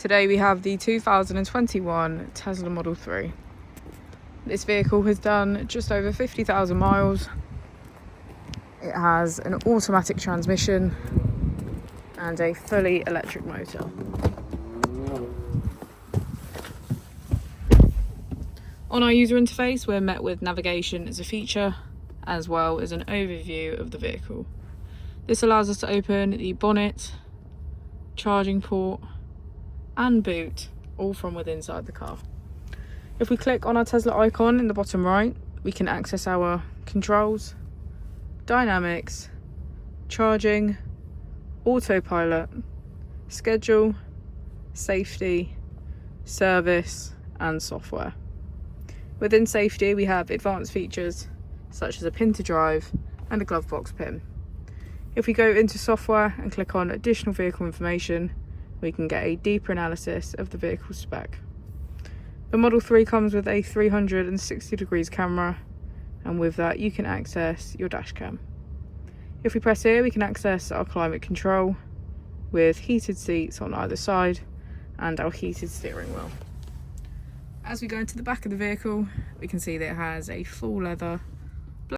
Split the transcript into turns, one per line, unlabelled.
Today we have the 2021 Tesla Model 3. This vehicle has done just over 50,000 miles. It has an automatic transmission and a fully electric motor. On our user interface, we're met with navigation as a feature, as well as an overview of the vehicle. This allows us to open the bonnet, charging port, and boot, all from within inside the car. If we click on our Tesla icon in the bottom right, we can access our controls, dynamics, charging, autopilot, schedule, safety, service, and software. Within safety, we have advanced features such as a pin to drive and a glove box pin. If we go into software and click on additional vehicle information, we can get a deeper analysis of the vehicle spec. The Model 3 comes with a 360 degrees camera, and with that you can access your dash cam. If we press here, we can access our climate control with heated seats on either side and our heated steering wheel. As we go into the back of the vehicle, we can see that it has a full leather